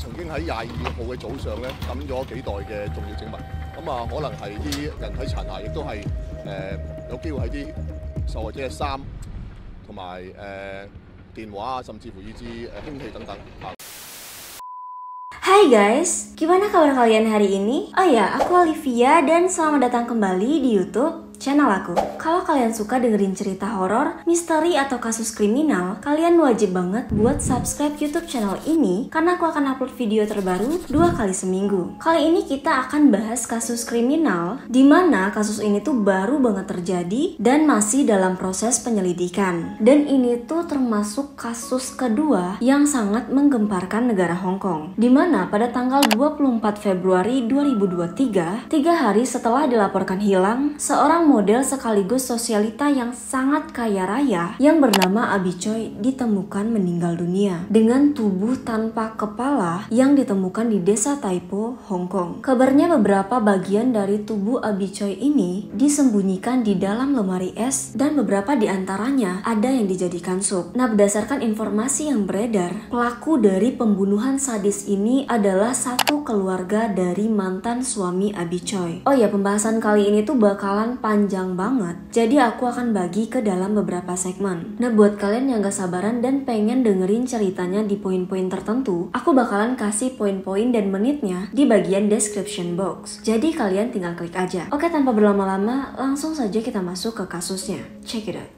曾經喺22號嘅早上咧抌咗幾袋嘅重要證物，可能係啲人體殘骸，亦都係有機會係啲受害者嘅衫同埋電話啊，甚至乎以至兇器等等啊。Hai guys, gimana kabar kalian hari ini? Oh ya, aku Olivia dan selamat datang kembali di YouTube channel aku. Kalau kalian suka dengerin cerita horor, misteri atau kasus kriminal, kalian wajib banget buat subscribe YouTube channel ini karena aku akan upload video terbaru 2 kali seminggu. Kali ini kita akan bahas kasus kriminal di mana kasus ini tuh baru banget terjadi dan masih dalam proses penyelidikan. Dan ini tuh termasuk kasus kedua yang sangat menggemparkan negara Hong Kong. Di mana pada tanggal 24 Februari 2023, 3 hari setelah dilaporkan hilang, seorang model sekaligus sosialita yang sangat kaya raya yang bernama Abby Choi ditemukan meninggal dunia dengan tubuh tanpa kepala yang ditemukan di desa Taipo, Hong Kong. Kabarnya beberapa bagian dari tubuh Abby Choi ini disembunyikan di dalam lemari es dan beberapa di antaranya ada yang dijadikan sup. Nah, berdasarkan informasi yang beredar, pelaku dari pembunuhan sadis ini adalah satu keluarga dari mantan suami Abby Choi. Oh ya, pembahasan kali ini tuh bakalan panjang banget, jadi aku akan bagi ke dalam beberapa segmen. Nah, buat kalian yang gak sabaran dan pengen dengerin ceritanya di poin-poin tertentu, aku bakalan kasih poin-poin dan menitnya di bagian description box. Jadi kalian tinggal klik aja. Oke, tanpa berlama-lama, langsung saja kita masuk ke kasusnya. Check it out.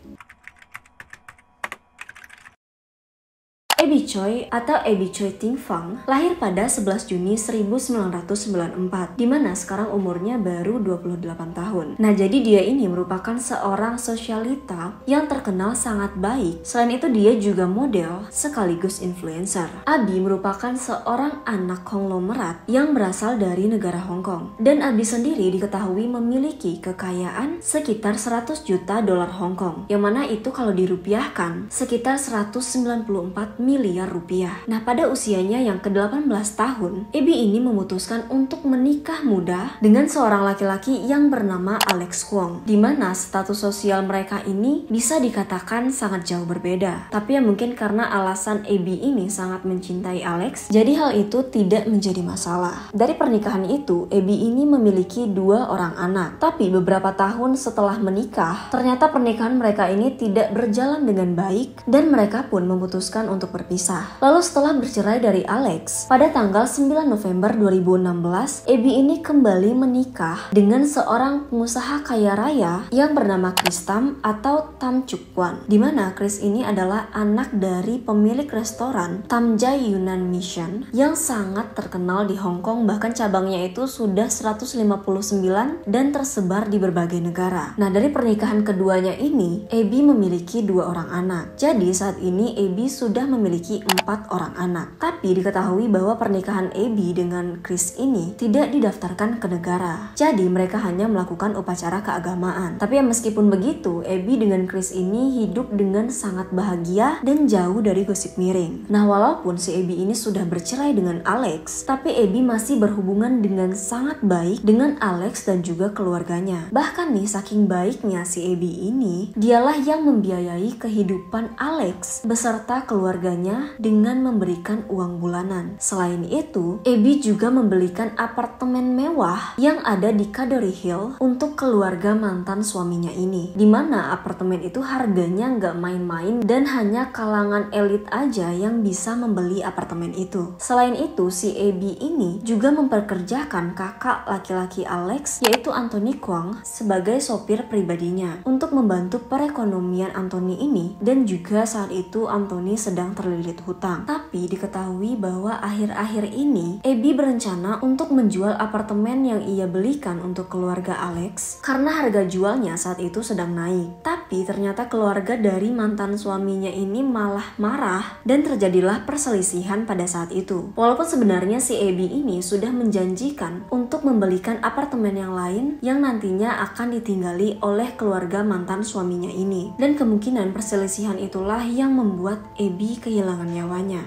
Abby Choi atau Abby Choi Ting Fang lahir pada 11 Juni 1994, di mana sekarang umurnya baru 28 tahun. Nah, jadi dia ini merupakan seorang sosialita yang terkenal sangat baik. Selain itu dia juga model sekaligus influencer. Abby merupakan seorang anak konglomerat yang berasal dari negara Hong Kong. Dan Abby sendiri diketahui memiliki kekayaan sekitar 100 juta dolar Hong Kong, yang mana itu kalau dirupiahkan sekitar 194 miliar rupiah. Nah, pada usianya yang ke-18 tahun, Abby ini memutuskan untuk menikah muda dengan seorang laki-laki yang bernama Alex Kwong, di mana status sosial mereka ini bisa dikatakan sangat jauh berbeda. Tapi ya mungkin karena alasan Abby ini sangat mencintai Alex, jadi hal itu tidak menjadi masalah. Dari pernikahan itu, Abby ini memiliki 2 orang anak. Tapi beberapa tahun setelah menikah, ternyata pernikahan mereka ini tidak berjalan dengan baik dan mereka pun memutuskan untuk berpisah. Lalu setelah bercerai dari Alex, pada tanggal 9 November 2016, Abby ini kembali menikah dengan seorang pengusaha kaya raya yang bernama Chris Tam atau Tam Chuk Wan, di mana Chris ini adalah anak dari pemilik restoran Tam Jai Yunan Mission yang sangat terkenal di Hong Kong, bahkan cabangnya itu sudah 159 dan tersebar di berbagai negara. Nah, dari pernikahan keduanya ini, Abby memiliki 2 orang anak. Jadi saat ini Abby sudah memiliki 4 orang anak. Tapi diketahui bahwa pernikahan Abby dengan Chris ini tidak didaftarkan ke negara. Jadi mereka hanya melakukan upacara keagamaan. Tapi ya meskipun begitu, Abby dengan Chris ini hidup dengan sangat bahagia dan jauh dari gosip miring. Nah, walaupun si Abby ini sudah bercerai dengan Alex, tapi Abby masih berhubungan dengan sangat baik dengan Alex dan juga keluarganya. Bahkan nih, saking baiknya si Abby ini, dialah yang membiayai kehidupan Alex beserta keluarganya dengan memberikan uang bulanan. Selain itu, Abby juga membelikan apartemen mewah yang ada di Cadbury Hill untuk keluarga mantan suaminya ini, dimana apartemen itu harganya nggak main-main dan hanya kalangan elit aja yang bisa membeli apartemen itu. Selain itu, si Abby ini juga memperkerjakan kakak laki-laki Alex, yaitu Anthony Kwong, sebagai sopir pribadinya untuk membantu perekonomian Anthony ini. Dan juga saat itu Anthony sedang terlilit hutang. Tapi diketahui bahwa akhir-akhir ini Abby berencana untuk menjual apartemen yang ia belikan untuk keluarga Alex karena harga jualnya saat itu sedang naik. Tapi ternyata keluarga dari mantan suaminya ini malah marah dan terjadilah perselisihan pada saat itu. Walaupun sebenarnya si Abby ini sudah menjanjikan untuk membelikan apartemen yang lain yang nantinya akan ditinggali oleh keluarga mantan suaminya ini. Dan kemungkinan perselisihan itulah yang membuat Abby kehilangan nyawanya.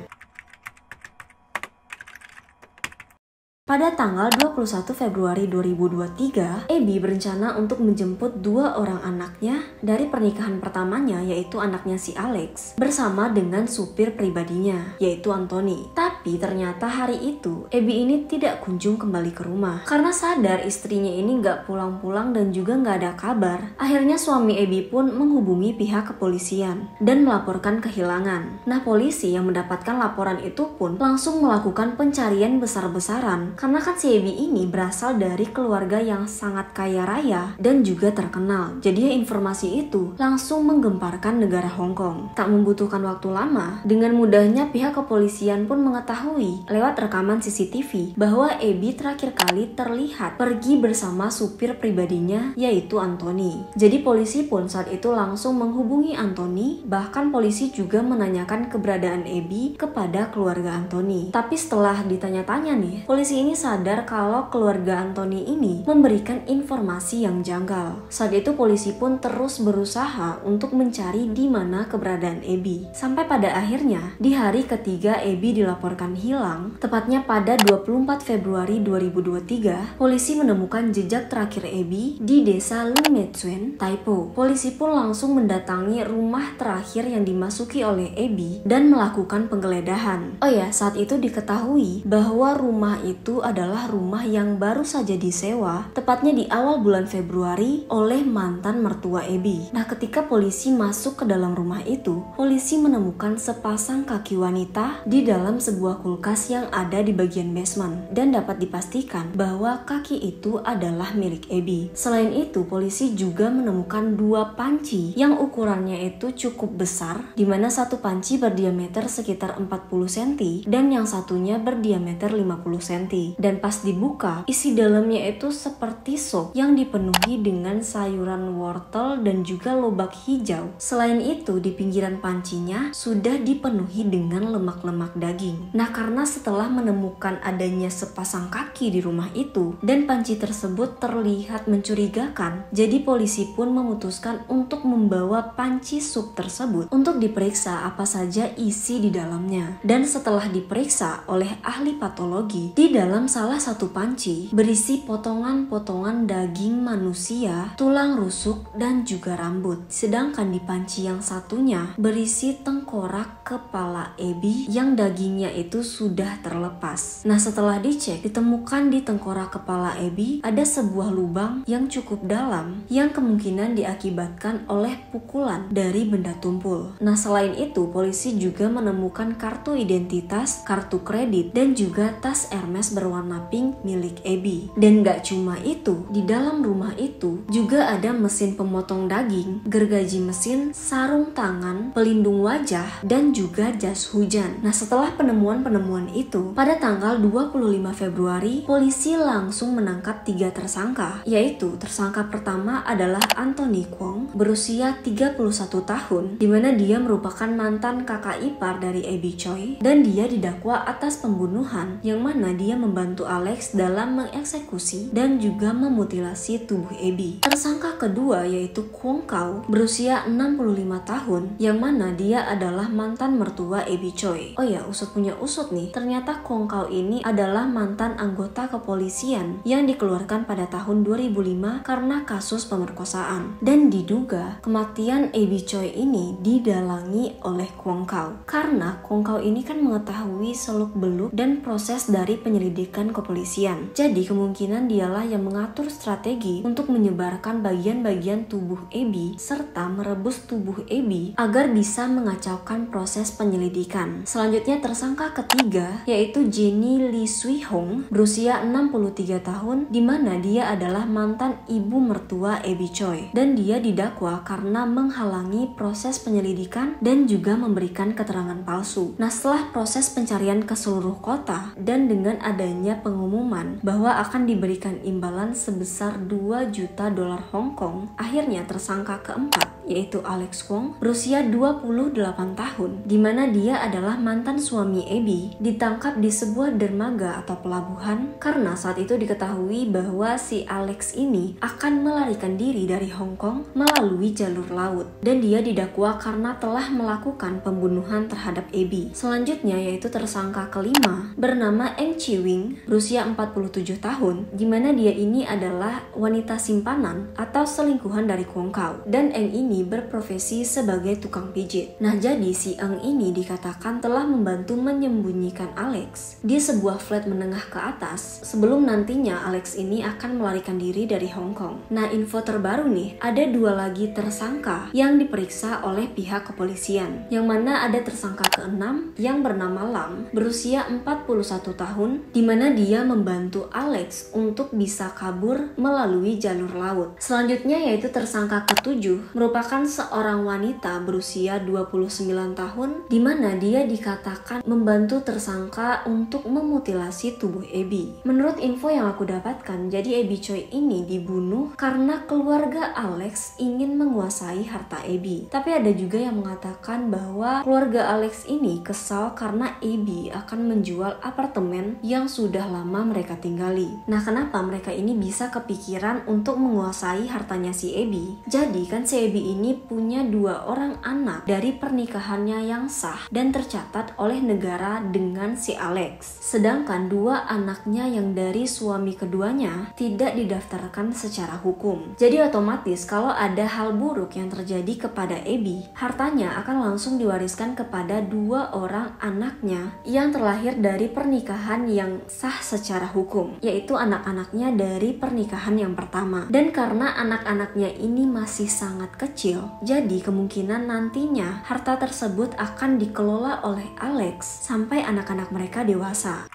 Pada tanggal 21 Februari 2023, Abby berencana untuk menjemput 2 orang anaknya dari pernikahan pertamanya, yaitu anaknya si Alex, bersama dengan supir pribadinya, yaitu Anthony. Tapi ternyata hari itu, Abby ini tidak kunjung kembali ke rumah. Karena sadar istrinya ini nggak pulang-pulang dan juga nggak ada kabar, akhirnya suami Abby pun menghubungi pihak kepolisian dan melaporkan kehilangan. Nah, polisi yang mendapatkan laporan itu pun langsung melakukan pencarian besar-besaran. Karena kan si Abby ini berasal dari keluarga yang sangat kaya raya dan juga terkenal. Jadi informasi itu langsung menggemparkan negara Hong Kong. Tak membutuhkan waktu lama, dengan mudahnya pihak kepolisian pun mengetahui lewat rekaman CCTV bahwa Abby terakhir kali terlihat pergi bersama supir pribadinya, yaitu Anthony. Jadi polisi pun saat itu langsung menghubungi Anthony, bahkan polisi juga menanyakan keberadaan Abby kepada keluarga Anthony. Tapi setelah ditanya-tanya nih, polisi ini sadar kalau keluarga Anthony ini memberikan informasi yang janggal. Saat itu polisi pun terus berusaha untuk mencari di mana keberadaan Abby. Sampai pada akhirnya di hari ketiga Abby dilaporkan hilang, tepatnya pada 24 Februari 2023, polisi menemukan jejak terakhir Abby di desa Lumetzuen, Taipo. Polisi pun langsung mendatangi rumah terakhir yang dimasuki oleh Abby dan melakukan penggeledahan. Oh ya, saat itu diketahui bahwa rumah itu adalah rumah yang baru saja disewa, tepatnya di awal bulan Februari oleh mantan mertua Abby. Nah, ketika polisi masuk ke dalam rumah itu, polisi menemukan sepasang kaki wanita di dalam sebuah kulkas yang ada di bagian basement, dan dapat dipastikan bahwa kaki itu adalah milik Abby. Selain itu, polisi juga menemukan 2 panci yang ukurannya itu cukup besar, di mana satu panci berdiameter sekitar 40 cm dan yang satunya berdiameter 50 cm. Dan pas dibuka, isi dalamnya itu seperti sop yang dipenuhi dengan sayuran wortel dan juga lobak hijau. Selain itu, di pinggiran pancinya sudah dipenuhi dengan lemak-lemak daging. Nah, karena setelah menemukan adanya sepasang kaki di rumah itu dan panci tersebut terlihat mencurigakan, jadi polisi pun memutuskan untuk membawa panci sup tersebut untuk diperiksa apa saja isi di dalamnya. Dan setelah diperiksa oleh ahli patologi, di dalam salah satu panci berisi potongan-potongan daging manusia, tulang rusuk, dan juga rambut. Sedangkan di panci yang satunya berisi tengkorak kepala Abby yang dagingnya itu sudah terlepas. Nah, setelah dicek, ditemukan di tengkorak kepala Abby ada sebuah lubang yang cukup dalam yang kemungkinan diakibatkan oleh pukulan dari benda tumpul. Nah, selain itu, polisi juga menemukan kartu identitas, kartu kredit, dan juga tas Hermes berwarna pink milik Abby. Dan gak cuma itu, di dalam rumah itu juga ada mesin pemotong daging, gergaji mesin, sarung tangan, pelindung wajah, dan juga jas hujan. Nah, setelah penemuan-penemuan itu, pada tanggal 25 Februari, polisi langsung menangkap 3 tersangka, yaitu tersangka pertama adalah Anthony Kwong, berusia 31 tahun, di mana dia merupakan mantan kakak ipar dari Abby Choi, dan dia didakwa atas pembunuhan yang mana dia membantu Alex dalam mengeksekusi dan juga memutilasi tubuh Abby. Tersangka kedua yaitu Kwong Kau, berusia 65 tahun, yang mana dia adalah mantan mertua Abby Choi. Oh ya, usut punya usut nih, ternyata Kwong Kau ini adalah mantan anggota kepolisian yang dikeluarkan pada tahun 2005 karena kasus pemerkosaan. Dan diduga kematian Abby Choi ini didalangi oleh Kwong Kau, karena Kwong Kau ini kan mengetahui seluk-beluk dan proses dari penyelidikan kepolisian. Jadi kemungkinan dialah yang mengatur strategi untuk menyebarkan bagian-bagian tubuh Abby serta merebus tubuh Abby agar bisa mengacaukan proses penyelidikan. Selanjutnya tersangka ketiga yaitu Jenny Lee Sui Hong, berusia 63 tahun, di mana dia adalah mantan ibu mertua Abby Choi, dan dia didakwa karena menghalangi proses penyelidikan dan juga memberikan keterangan palsu. Nah, setelah proses pencarian ke seluruh kota dan dengan adanya pengumuman bahwa akan diberikan imbalan sebesar 2 juta dolar Hong Kong, akhirnya tersangka keempat yaitu Alex Kwong, berusia 28 tahun, di mana dia adalah mantan suami Abby, ditangkap di sebuah dermaga atau pelabuhan karena saat itu diketahui bahwa si Alex ini akan melarikan diri dari Hong Kong melalui jalur laut, dan dia didakwa karena telah melakukan pembunuhan terhadap Abby. Selanjutnya yaitu tersangka kelima bernama Eng Chi Wing, Ling berusia 47 tahun, di mana dia ini adalah wanita simpanan atau selingkuhan dari Kwon Kau, dan Eng ini berprofesi sebagai tukang pijit. Nah, jadi si Eng ini dikatakan telah membantu menyembunyikan Alex di sebuah flat menengah ke atas sebelum nantinya Alex ini akan melarikan diri dari Hong Kong. Nah, info terbaru nih, ada 2 lagi tersangka yang diperiksa oleh pihak kepolisian, yang mana ada tersangka ke-6 yang bernama Lam berusia 41 tahun, di mana dia membantu Alex untuk bisa kabur melalui jalur laut. Selanjutnya yaitu tersangka ke-7 merupakan seorang wanita berusia 29 tahun, di mana dia dikatakan membantu tersangka untuk memutilasi tubuh Abby. Menurut info yang aku dapatkan, jadi Abby Choi ini dibunuh karena keluarga Alex ingin menguasai harta Abby. Tapi ada juga yang mengatakan bahwa keluarga Alex ini kesal karena Abby akan menjual apartemen yang sudah lama mereka tinggali. Nah, kenapa mereka ini bisa kepikiran untuk menguasai hartanya si Abby? Jadi kan si Abby ini punya 2 orang anak dari pernikahannya yang sah dan tercatat oleh negara dengan si Alex. Sedangkan 2 anaknya yang dari suami keduanya tidak didaftarkan secara hukum. Jadi otomatis kalau ada hal buruk yang terjadi kepada Abby, hartanya akan langsung diwariskan kepada 2 orang anaknya yang terlahir dari pernikahan yang sah secara hukum, yaitu anak-anaknya dari pernikahan yang pertama. Dan karena anak-anaknya ini masih sangat kecil, jadi kemungkinan nantinya harta tersebut akan dikelola oleh Alex sampai anak-anak mereka dewasa.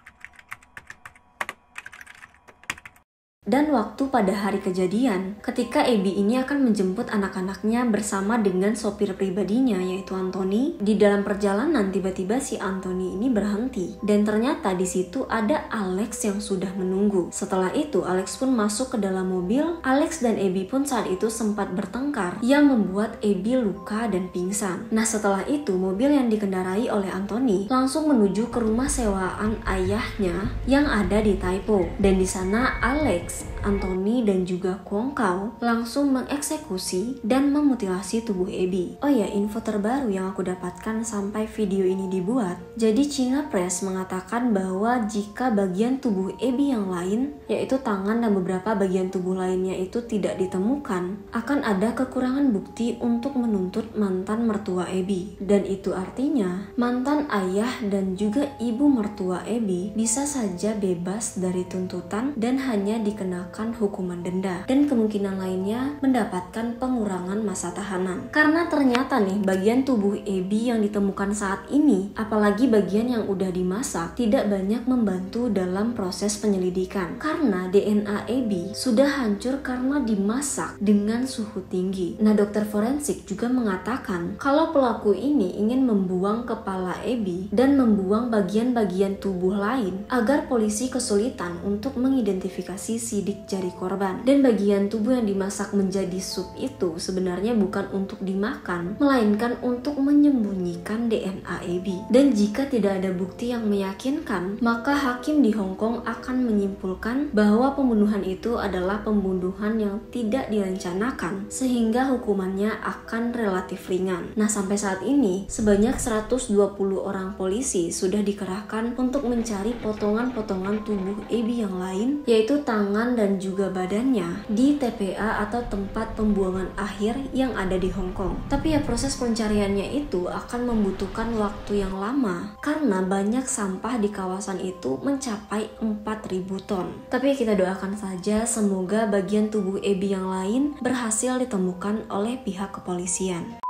Dan waktu pada hari kejadian, ketika Abby ini akan menjemput anak-anaknya bersama dengan sopir pribadinya yaitu Anthony, di dalam perjalanan tiba-tiba si Anthony ini berhenti dan ternyata di situ ada Alex yang sudah menunggu. Setelah itu Alex pun masuk ke dalam mobil. Alex dan Abby pun saat itu sempat bertengkar yang membuat Abby luka dan pingsan. Nah, setelah itu mobil yang dikendarai oleh Anthony langsung menuju ke rumah sewaan ayahnya yang ada di Taipo, dan di sana Alex, Anthony dan juga Kwon Kau langsung mengeksekusi dan memutilasi tubuh Abby. Oh ya, info terbaru yang aku dapatkan sampai video ini dibuat, jadi China Press mengatakan bahwa jika bagian tubuh Abby yang lain, yaitu tangan dan beberapa bagian tubuh lainnya itu tidak ditemukan, akan ada kekurangan bukti untuk menuntut mantan mertua Abby. Dan itu artinya mantan ayah dan juga ibu mertua Abby bisa saja bebas dari tuntutan dan hanya dikenakan hukuman denda, dan kemungkinan lainnya mendapatkan pengurangan masa tahanan. Karena ternyata nih bagian tubuh Abby yang ditemukan saat ini, apalagi bagian yang udah dimasak, tidak banyak membantu dalam proses penyelidikan karena DNA Abby sudah hancur karena dimasak dengan suhu tinggi. Nah, dokter forensik juga mengatakan kalau pelaku ini ingin membuang kepala Abby dan membuang bagian-bagian tubuh lain agar polisi kesulitan untuk mengidentifikasi sidik jari korban. Dan bagian tubuh yang dimasak menjadi sup itu sebenarnya bukan untuk dimakan, melainkan untuk menyembunyikan DNA Abby. Dan jika tidak ada bukti yang meyakinkan, maka hakim di Hong Kong akan menyimpulkan bahwa pembunuhan itu adalah pembunuhan yang tidak direncanakan, sehingga hukumannya akan relatif ringan. Nah, sampai saat ini sebanyak 120 orang polisi sudah dikerahkan untuk mencari potongan-potongan tubuh Abby yang lain, yaitu tangan dan juga badannya di TPA atau tempat pembuangan akhir yang ada di Hong Kong. Tapi ya, proses pencariannya itu akan membutuhkan waktu yang lama karena banyak sampah di kawasan itu mencapai 4.000 ton. Tapi kita doakan saja semoga bagian tubuh Abby yang lain berhasil ditemukan oleh pihak kepolisian.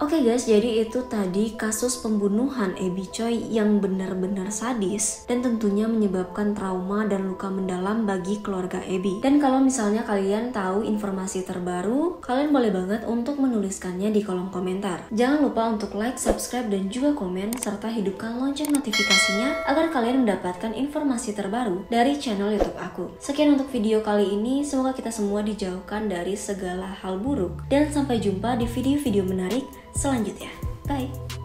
Oke guys, jadi itu tadi kasus pembunuhan Abby Choi yang benar-benar sadis dan tentunya menyebabkan trauma dan luka mendalam bagi keluarga Abby. Dan kalau misalnya kalian tahu informasi terbaru, kalian boleh banget untuk menuliskannya di kolom komentar. Jangan lupa untuk like, subscribe, dan juga komen, serta hidupkan lonceng notifikasinya agar kalian mendapatkan informasi terbaru dari channel YouTube aku. Sekian untuk video kali ini, semoga kita semua dijauhkan dari segala hal buruk, dan sampai jumpa di video-video menarik selanjutnya. Bye!